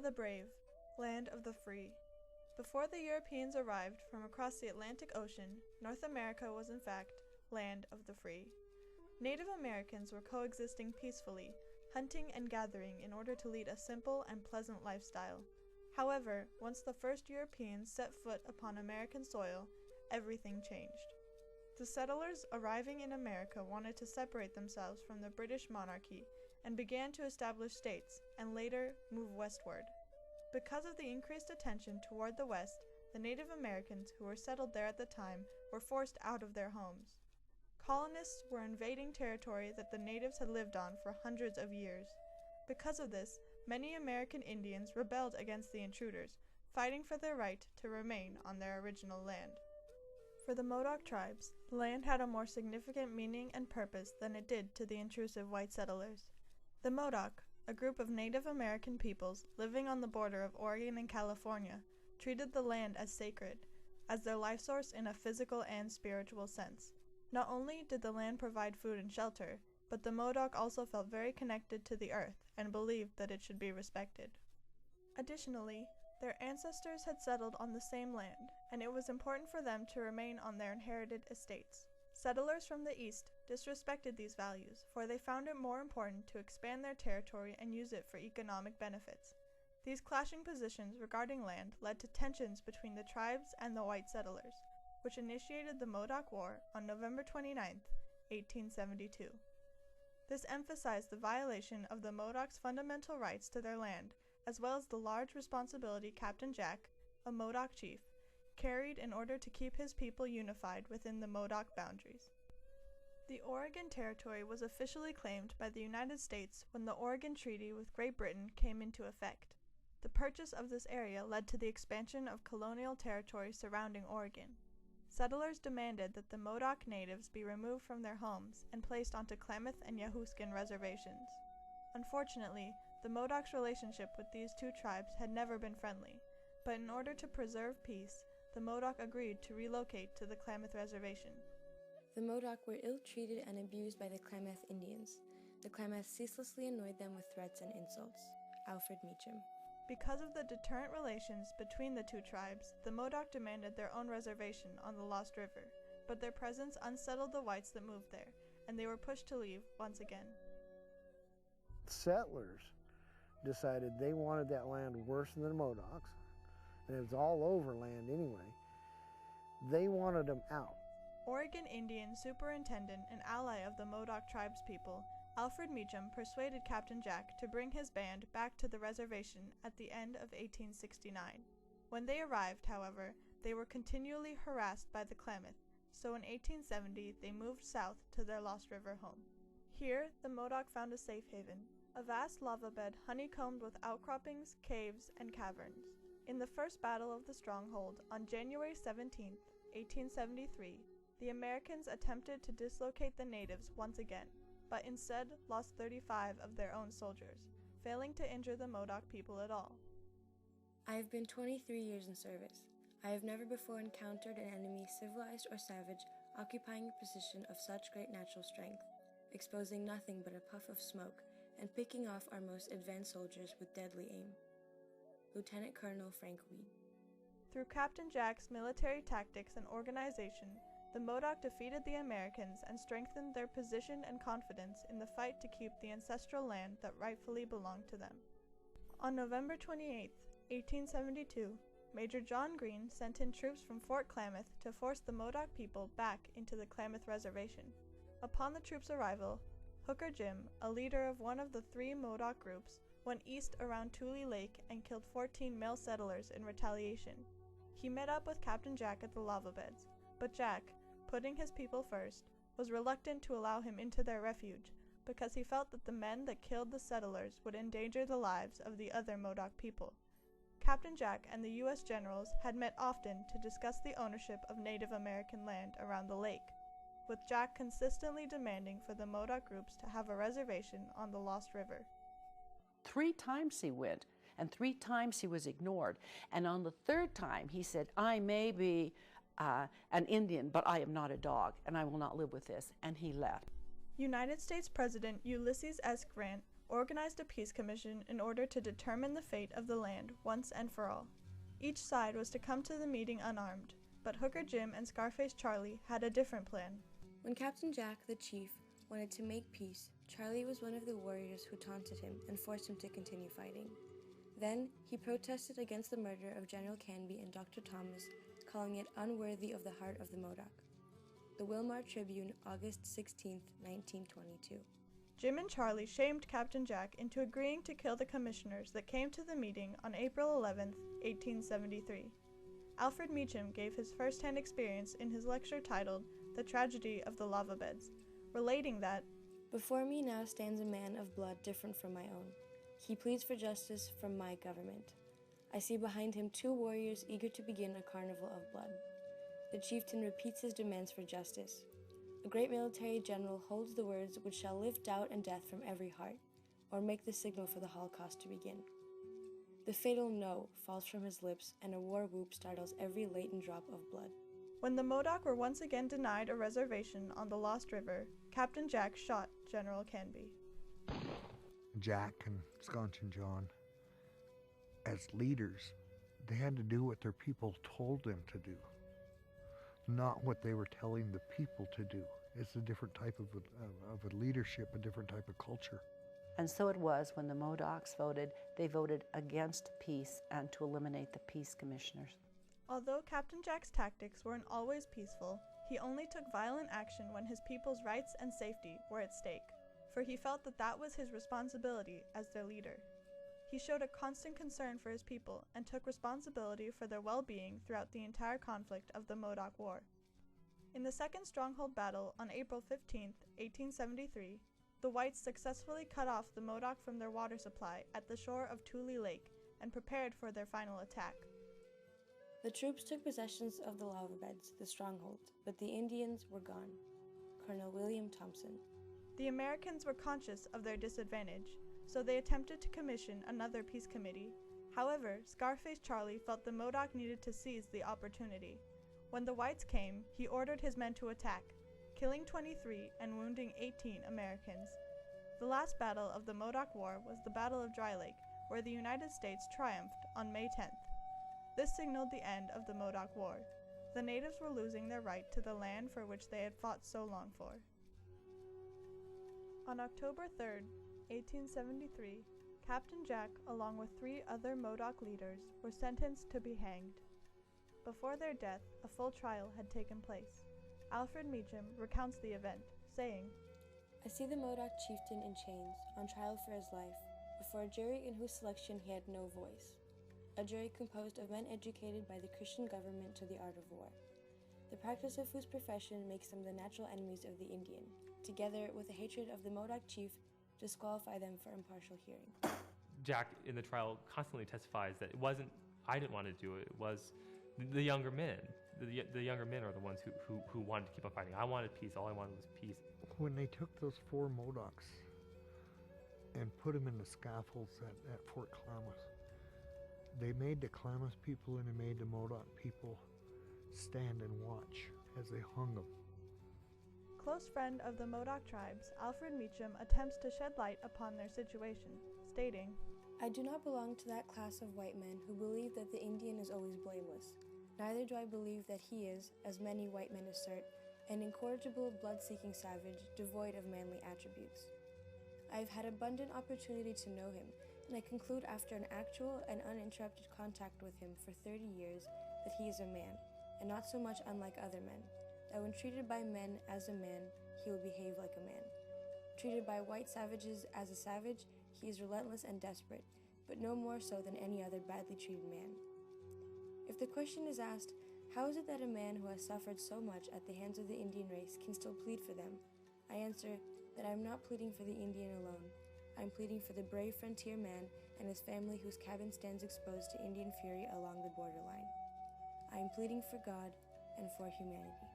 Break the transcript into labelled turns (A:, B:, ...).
A: the brave, land of the free. Before the Europeans arrived from across the Atlantic Ocean, North America was in fact land of the free. Native Americans were coexisting peacefully, hunting and gathering in order to lead a simple and pleasant lifestyle. However, once the first Europeans set foot upon American soil, everything changed. The settlers arriving in America wanted to separate themselves from the British monarchy and began to establish states and later move westward. Because of the increased attention toward the West, the Native Americans who were settled there at the time were forced out of their homes. Colonists were invading territory that the natives had lived on for hundreds of years. Because of this, many American Indians rebelled against the intruders, fighting for their right to remain on their original land. For the Modoc tribes, the land had a more significant meaning and purpose than it did to the intrusive white settlers. The Modoc, a group of Native American peoples living on the border of Oregon and California, treated the land as sacred, as their life source in a physical and spiritual sense. Not only did the land provide food and shelter, but the Modoc also felt very connected to the earth and believed that it should be respected. Additionally, their ancestors had settled on the same land, and it was important for them to remain on their inherited estates. Settlers from the east disrespected these values, for they found it more important to expand their territory and use it for economic benefits. These clashing positions regarding land led to tensions between the tribes and the white settlers, which initiated the Modoc War on November 29, 1872. This emphasized the violation of the Modocs' fundamental rights to their land, as well as the large responsibility Captain Jack, a Modoc chief, carried in order to keep his people unified within the Modoc boundaries. The Oregon Territory was officially claimed by the United States when the Oregon Treaty with Great Britain came into effect. The purchase of this area led to the expansion of colonial territory surrounding Oregon. Settlers demanded that the Modoc natives be removed from their homes and placed onto Klamath and Yahuskin reservations. Unfortunately, the Modocs' relationship with these two tribes had never been friendly, but in order to preserve peace, the Modoc agreed to relocate to the Klamath Reservation.
B: The Modoc were ill-treated and abused by the Klamath Indians. The Klamath ceaselessly annoyed them with threats and insults. Alfred Meacham.
A: Because of the deterrent relations between the two tribes, the Modoc demanded their own reservation on the Lost River, but their presence unsettled the whites that moved there, and they were pushed to leave once again.
C: Settlers decided they wanted that land worse than the Modocs, and it was all over land anyway. They wanted them out.
A: Oregon Indian superintendent and ally of the Modoc tribespeople, Alfred Meacham persuaded Captain Jack to bring his band back to the reservation at the end of 1869. When they arrived, however, they were continually harassed by the Klamath, so in 1870 they moved south to their Lost River home. Here, the Modoc found a safe haven, a vast lava bed honeycombed with outcroppings, caves, and caverns. In the First Battle of the Stronghold on January 17, 1873, the Americans attempted to dislocate the natives once again, but instead lost 35 of their own soldiers, failing to injure the Modoc people at all.
B: I have been 23 years in service. I have never before encountered an enemy, civilized or savage, occupying a position of such great natural strength, exposing nothing but a puff of smoke, and picking off our most advanced soldiers with deadly aim. Lieutenant Colonel Francois.
A: Through Captain Jack's military tactics and organization, the Modoc defeated the Americans and strengthened their position and confidence in the fight to keep the ancestral land that rightfully belonged to them. On November 28, 1872, Major John Green sent in troops from Fort Klamath to force the Modoc people back into the Klamath Reservation. Upon the troops' arrival, Hooker Jim, a leader of one of the three Modoc groups, went east around Tule Lake and killed 14 male settlers in retaliation. He met up with Captain Jack at the lava beds, but Jack, putting his people first, was reluctant to allow him into their refuge because he felt that the men that killed the settlers would endanger the lives of the other Modoc people. Captain Jack and the U.S. generals had met often to discuss the ownership of Native American land around the lake, with Jack consistently demanding for the Modoc groups to have a reservation on the Lost River.
D: 3 times he went, and 3 times he was ignored. And on the 3rd time, he said, I may be an Indian, but I am not a dog, and I will not live with this. And he left.
A: United States President Ulysses S. Grant organized a peace commission in order to determine the fate of the land once and for all. Each side was to come to the meeting unarmed, but Hooker Jim and Scarface Charlie had a different plan.
B: When Captain Jack, the chief, wanted to make peace, Charlie was one of the warriors who taunted him and forced him to continue fighting. Then, he protested against the murder of General Canby and Dr. Thomas, calling it unworthy of the heart of the Modoc. The Wilmar Tribune, August 16, 1922.
A: Jim and Charlie shamed Captain Jack into agreeing to kill the commissioners that came to the meeting on April 11, 1873. Alfred Meacham gave his first-hand experience in his lecture titled The Tragedy of the Lava Beds, relating that,
B: "Before me now stands a man of blood different from my own. He pleads for justice from my government. I see behind him 2 warriors eager to begin a carnival of blood. The chieftain repeats his demands for justice. A great military general holds the words which shall lift doubt and death from every heart, or make the signal for the Holocaust to begin. The fatal no falls from his lips, and a war whoop startles every latent drop of blood."
A: When the Modoc were once again denied a reservation on the Lost River, Captain Jack shot General Canby.
E: Jack and Sconch and John, as leaders, they had to do what their people told them to do, not what they were telling the people to do. It's a different type of a leadership, a different type of culture.
D: And so it was when the Modocs voted, they voted against peace and to eliminate the peace commissioners.
A: Although Captain Jack's tactics weren't always peaceful, he only took violent action when his people's rights and safety were at stake, for he felt that that was his responsibility as their leader. He showed a constant concern for his people and took responsibility for their well-being throughout the entire conflict of the Modoc War. In the Second Stronghold Battle on April 15, 1873, the whites successfully cut off the Modoc from their water supply at the shore of Tule Lake and prepared for their final attack.
B: The troops took possession of the lava beds, the stronghold, but the Indians were gone. Colonel William Thompson.
A: The Americans were conscious of their disadvantage, so they attempted to commission another peace committee. However, Scarface Charlie felt the Modoc needed to seize the opportunity. When the whites came, he ordered his men to attack, killing 23 and wounding 18 Americans. The last battle of the Modoc War was the Battle of Dry Lake, where the United States triumphed on May 10th. This signaled the end of the Modoc War. The natives were losing their right to the land for which they had fought so long for. On October 3rd, 1873, Captain Jack, along with 3 other Modoc leaders, were sentenced to be hanged. Before their death, a full trial had taken place. Alfred Meacham recounts the event, saying,
B: "I see the Modoc chieftain in chains, on trial for his life, before a jury in whose selection he had no voice. A jury composed of men educated by the Christian government to the art of war, the practice of whose profession makes them the natural enemies of the Indian, together with a hatred of the Modoc chief, disqualify them for impartial hearing."
F: Jack in the trial constantly testifies that it wasn't, I didn't want to do it, it was the younger men. The younger men are the ones who wanted to keep on fighting. I wanted peace, all I wanted was peace.
E: When they took those 4 Modocs and put them in the scaffolds at Fort Klamath, they made the Klamath people and they made the Modoc people stand and watch as they hung them.
A: Close friend of the Modoc tribes, Alfred Meacham attempts to shed light upon their situation, stating,
B: "I do not belong to that class of white men who believe that the Indian is always blameless. Neither do I believe that he is, as many white men assert, an incorrigible, blood-seeking savage, devoid of manly attributes. I have had abundant opportunity to know him, and I conclude after an actual and uninterrupted contact with him for 30 years that he is a man, and not so much unlike other men, that when treated by men as a man, he will behave like a man. Treated by white savages as a savage, he is relentless and desperate, but no more so than any other badly treated man. If the question is asked, how is it that a man who has suffered so much at the hands of the Indian race can still plead for them? I answer that I am not pleading for the Indian alone. I am pleading for the brave frontier man and his family whose cabin stands exposed to Indian fury along the borderline. I am pleading for God and for humanity."